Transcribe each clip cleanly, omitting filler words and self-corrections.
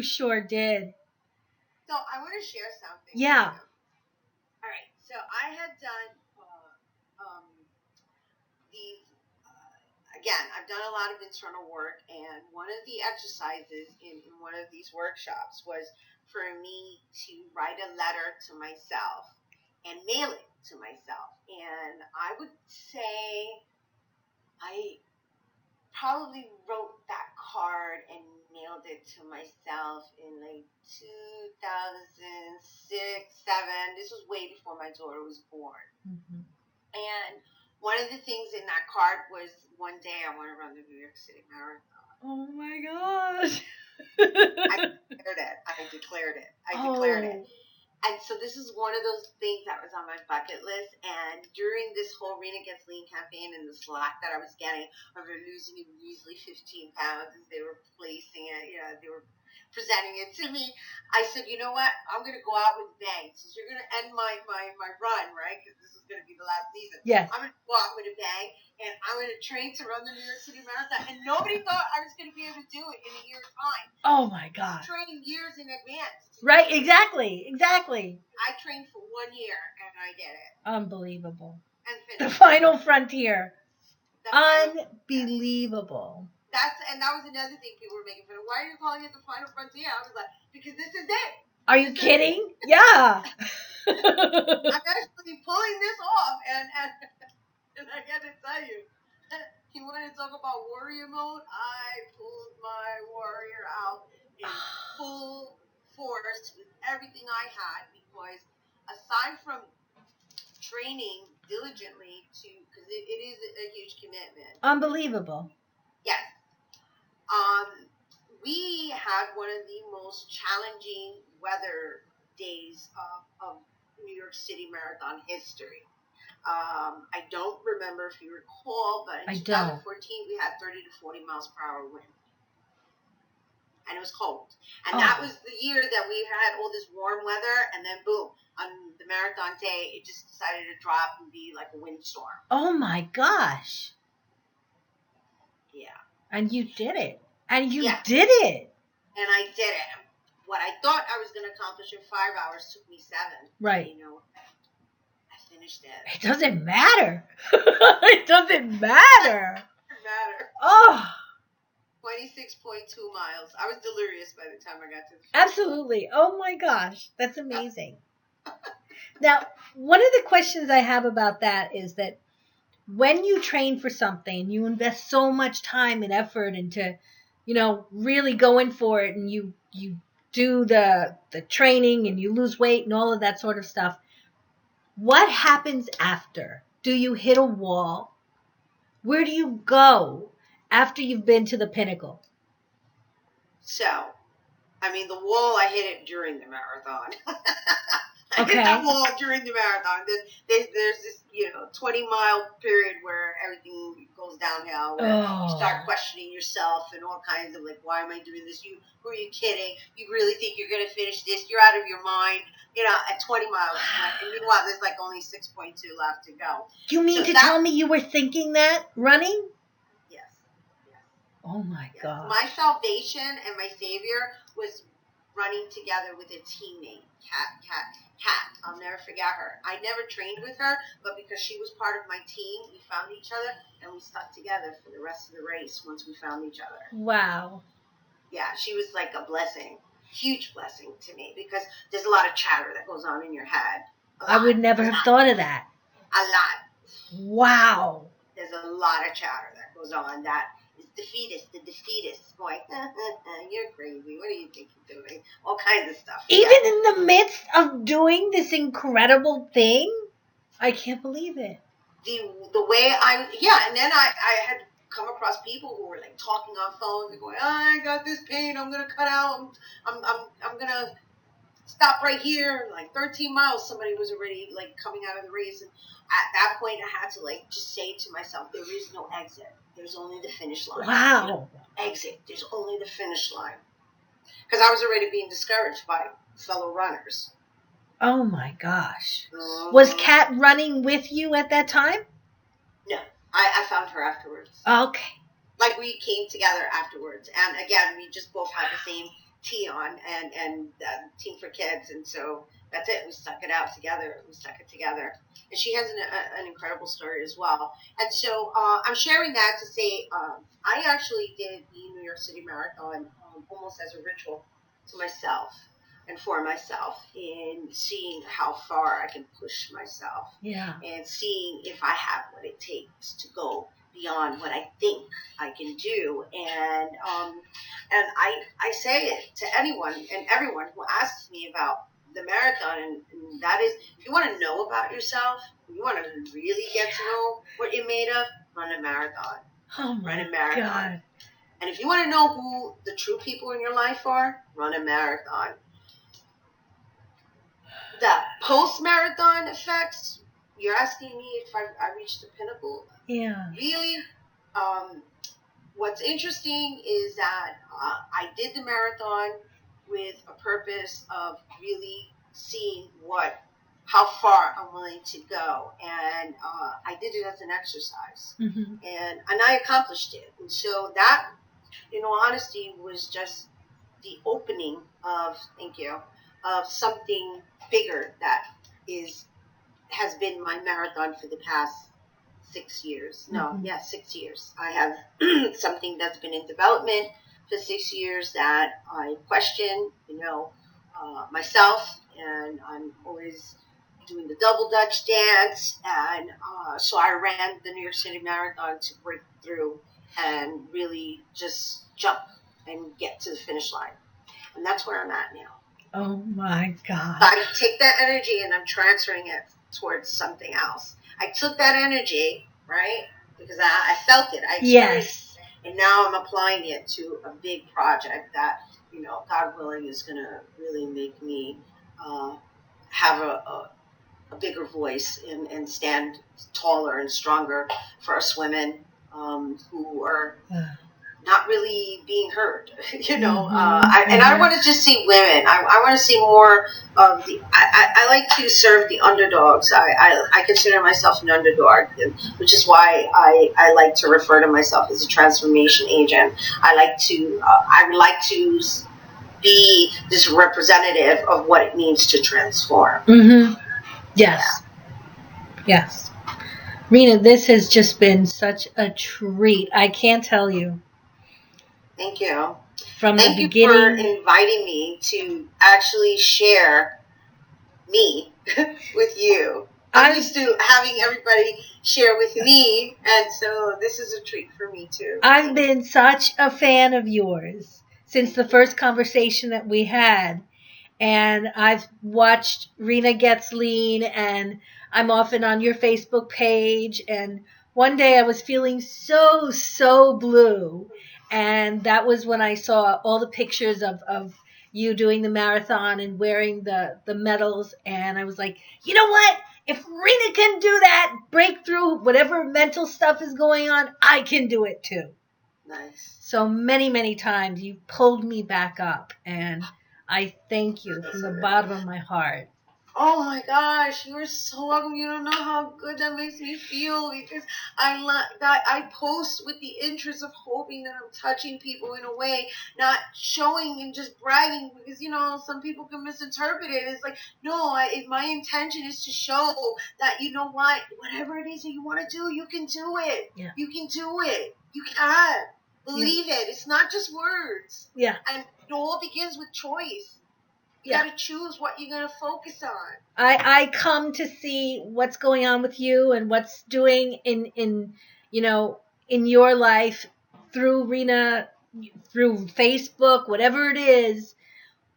You sure did. So I want to share something. Yeah. All right. So I had done these. Again, I've done a lot of internal work, and one of the exercises in one of these workshops was for me to write a letter to myself and mail it to myself. And I would say I probably wrote that card and mailed it to myself in like 2006, 2007. This was way before my daughter was born. Mm-hmm. And one of the things in that card was, one day I want to run the New York City Marathon. Oh my gosh. I declared it. And so this is one of those things that was on my bucket list. And during this whole Reina Gets Lean campaign and the slack that I was getting over losing a measly 15 pounds as they were placing it, they were presenting it to me, I said, you know what? I'm going to go out with a bang. Since you're going to end my run, right? Because this is going to be the last season. Yes. I'm going to go out with a bang, and I'm going to train to run the New York City Marathon. And nobody thought I was going to be able to do it in a year's time. Oh, my God. I trained years in advance. Right, exactly. I trained for 1 year, and I did it. Unbelievable. And finished. The final frontier. Unbelievable. That was another thing people were making fun of. Why are you calling it the final frontier? I was like, because this is it. Are you kidding? Yeah. I'm actually pulling this off, and I got to tell you, you want to talk about warrior mode? I pulled my warrior out in full force with everything I had, because aside from training diligently because it is a huge commitment. Unbelievable. Yes. We had one of the most challenging weather days of New York City Marathon history. I don't remember if you recall, but in 2014 we had 30 to 40 miles per hour wind. And it was cold. And that was the year that we had all this warm weather, and then boom, on the marathon day, it just decided to drop and be like a windstorm. Oh my gosh. Yeah. And you did it. And you did it. And I did it. What I thought I was going to accomplish in 5 hours took me 7. Right. I finished it. It doesn't matter. It doesn't matter. It doesn't matter. Oh. 26.2 miles. I was delirious by the time I got to the finish. Absolutely. Oh my gosh. That's amazing. Now, one of the questions I have about that is that when you train for something, you invest so much time and effort into, really going for it, and you do the training and you lose weight and all of that sort of stuff. What happens after? Do you hit a wall? Where do you go after you've been to the pinnacle? So, the wall, I hit it during the marathon. I Okay. hit that wall during the marathon. There's this, 20-mile period where everything goes downhill, where you start questioning yourself and all kinds of, like, why am I doing this? Who are you kidding? You really think you're going to finish this? You're out of your mind. At 20 miles. And meanwhile, there's like only 6.2 left to go. You mean to tell me you were thinking that running? Yes. Oh, my God. My salvation and my savior was running together with a teammate, Kat. I'll never forget her. I never trained with her, but because she was part of my team, we found each other, and we stuck together for the rest of the race once we found each other. Wow. Yeah, she was like a blessing, huge blessing to me, because there's a lot of chatter that goes on in your head. I would never have thought of that. A lot. Wow. There's a lot of chatter that goes on that is the defeatist, going, you're crazy, what do you think you're doing? All kinds of stuff. Even in the midst of doing this incredible thing? I can't believe it. The way and then I had come across people who were like talking on phones and going, I got this pain, I'm going to cut out, I'm going to stop right here. Like 13 miles, somebody was already like coming out of the race. And at that point, I had to like just say to myself, there is no exit. There's only the finish line. Wow. Exit. There's only the finish line. Because I was already being discouraged by fellow runners. Oh my gosh. Was Kat running with you at that time? No. I found her afterwards. Okay. Like we came together afterwards. And again, we just both had the same T on, and Team for Kids, and so that's it. We stuck it out together. We stuck it together, and she has an incredible story as well. And so I'm sharing that to say I actually did the New York City Marathon almost as a ritual to myself and for myself in seeing how far I can push myself. Yeah. And seeing if I have what it takes to go beyond what I think I can do. And I say it to anyone and everyone who asks me about the marathon, and that is, if you want to know about yourself, if you want to really get to know what you're made of, run a marathon. Oh my Run a marathon. God. And if you want to know who the true people in your life are, run a marathon. The post-marathon effects, you're asking me if I reached the pinnacle? Yeah. Really? What's interesting is that I did the marathon with a purpose of really seeing how far I'm willing to go, and I did it as an exercise, and I accomplished it. And so that, in all honesty, was just the opening of something bigger that has been my marathon for the past 6 years. No, 6 years. I have something that's been in development for 6 years that I question, myself, and I'm always doing the double Dutch dance, and so I ran the New York City Marathon to break through and really just jump and get to the finish line, and that's where I'm at now. Oh my God. So I take that energy and I'm transferring it towards something else. I took that energy, right, because I felt it, I experienced it, and now I'm applying it to a big project that, God willing, is going to really make me have a bigger voice and stand taller and stronger for us women who are not really being heard, and I want to just see women. I want to see more of the. I like to serve the underdogs. I consider myself an underdog, which is why I like to refer to myself as a transformation agent. I would like to be this representative of what it means to transform. Yes. Yeah. Yes. Rhina, this has just been such a treat. I can't tell you. Thank you. From Thank the you beginning. for inviting me to actually share me with you. I'm used to having everybody share with me, and so this is a treat for me too. I've been such a fan of yours since the first conversation that we had. And I've watched Reina Gets Lean, and I'm often on your Facebook page. And one day I was feeling so blue. And that was when I saw all the pictures of you doing the marathon and wearing the medals. And I was like, you know what? If Reina can do that, break through whatever mental stuff is going on, I can do it too. Nice. So many times you pulled me back up, and I thank you from the bottom of my heart. Oh my gosh, you are so welcome. You don't know how good that makes me feel, because I post with the interest of hoping that I'm touching people in a way, not showing and just bragging, because some people can misinterpret it. It's like, no, my intention is to show that, whatever it is that you want to do, you can do it. Yeah. You can do it. You can believe it. It's not just words. Yeah. And it all begins with choice. You got to choose what you're going to focus on. I come to see what's going on with you and what's doing in your life through Reina, through Facebook, whatever it is.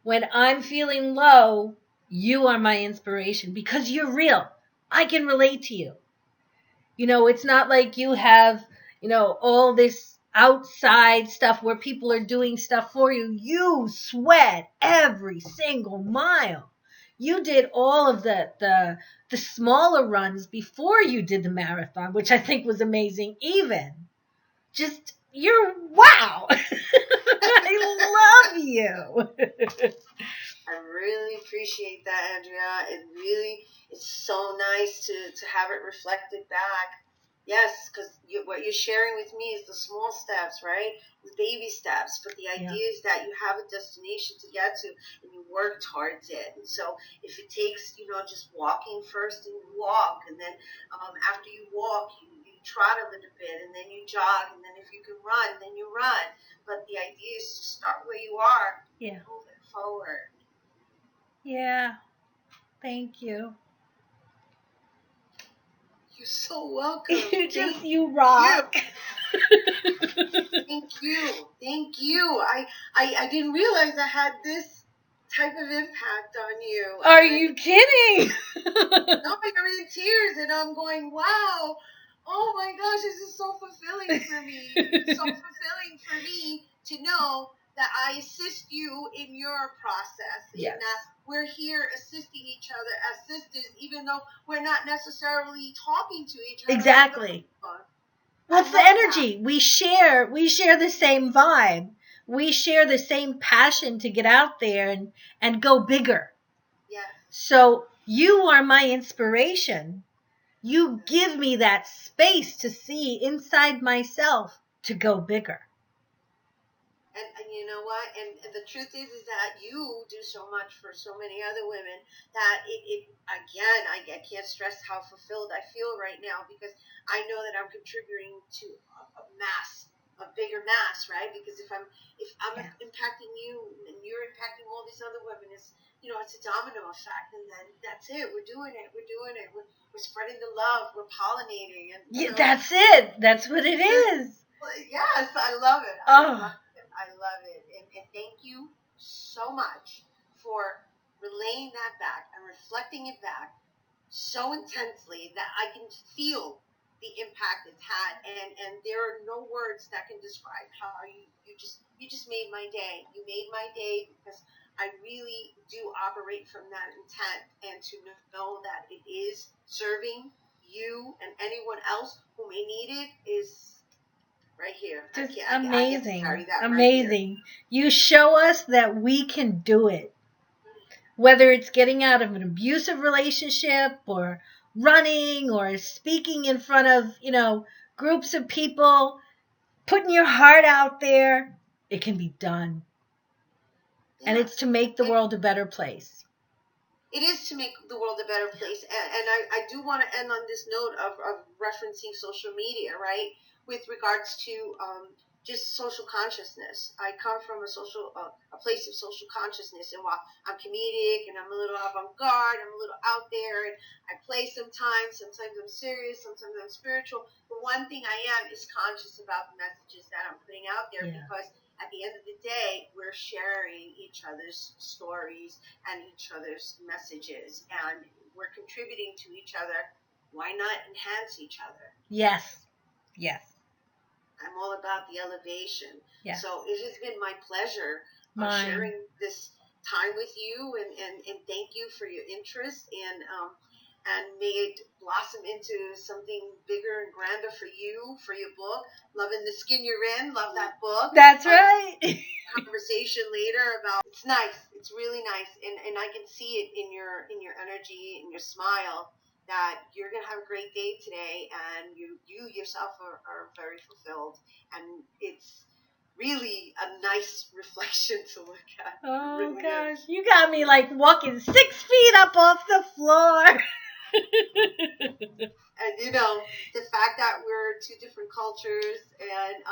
When I'm feeling low, you are my inspiration because you're real. I can relate to you. It's not like you have, all this outside stuff where people are doing stuff for you. You sweat every single mile. You did all of the smaller runs before you did the marathon, which I think was amazing. Even just wow. I love you. I really appreciate that, Andrea. It's so nice to have it reflected back. Yes, because what you're sharing with me is the small steps, right? The baby steps. But the idea is that you have a destination to get to, and you work towards it. And so, if it takes, just walking first, and you walk, and then after you walk, you trot a little bit, and then you jog, and then if you can run, then you run. But the idea is to start where you are, and move it forward. Yeah. Thank you. You're so welcome. You rock. Thank you. Thank you. I didn't realize I had this type of impact on you. Are you kidding? No, you're in tears, and I'm going, wow. Oh my gosh, this is so fulfilling for me. It's so fulfilling for me to know that I assist you in your process, Yes. and that we're here assisting each other as sisters, even though we're not necessarily talking to each other. Exactly. Well, it's the energy. We share the same vibe. We share the same passion to get out there and go bigger. Yes. So you are my inspiration. You give me that space to see inside myself to go bigger. And you know what? And the truth is that you do so much for so many other women that it again, I can't stress how fulfilled I feel right now, because I know that I'm contributing to a bigger mass, right? Because if I'm impacting you and you're impacting all these other women, it's a domino effect, and then that's it. We're doing it. We're spreading the love. We're pollinating, and that's it. That's what it is. Yes, I love it. I love it. And thank you so much for relaying that back and reflecting it back so intensely that I can feel the impact it's had. And there are no words that can describe how you just made my day. You made my day, because I really do operate from that intent, and to know that it is serving you and anyone else who may need it is right here. Just amazing. Amazing. Right, you show us that we can do it. Whether it's getting out of an abusive relationship, or running, or speaking in front of, groups of people, putting your heart out there, it can be done. Yeah. And it's to make the world a better place. It is to make the world a better place. And I do want to end on this note of referencing social media, right? With regards to just social consciousness. I come from a place of social consciousness, and while I'm comedic and I'm a little avant-garde, I'm a little out there, and I play sometimes I'm serious, sometimes I'm spiritual. But one thing I am is conscious about the messages that I'm putting out there, because at the end of the day, we're sharing each other's stories and each other's messages, and we're contributing to each other. Why not enhance each other? Yes. I'm all about the elevation. Yes. So it has been my pleasure sharing this time with you, and thank you for your interest, and may it blossom into something bigger and grander for you, for your book, Lovin' the Skin You're In. Love that book. That's right. Conversation later about, it's nice. It's really nice, and I can see it in your energy, in your smile, that you're going to have a great day today, and you yourself are very fulfilled, and it's really a nice reflection to look at. Oh, really gosh. You got me like walking 6 feet up off the floor. And the fact that we're two different cultures, and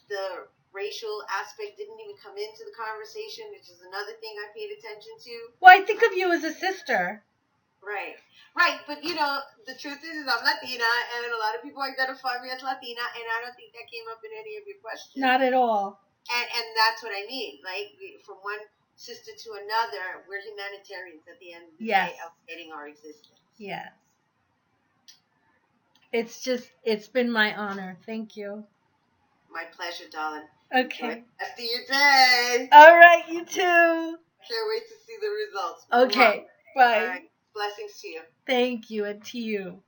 the racial aspect didn't even come into the conversation, which is another thing I paid attention to. Well, I think of you as a sister. Right. But the truth is I'm Latina, and a lot of people identify me as Latina, and I don't think that came up in any of your questions. Not at all. And that's what I mean. Like, from one sister to another, we're humanitarians at the end of the day, elevating our existence. Yes. It's been my honor. Thank you. My pleasure, darling. Okay. Rest of your day. All right, you too. Can't wait to see the results. Okay. Bye. All right. Blessings to you. Thank you, and to you.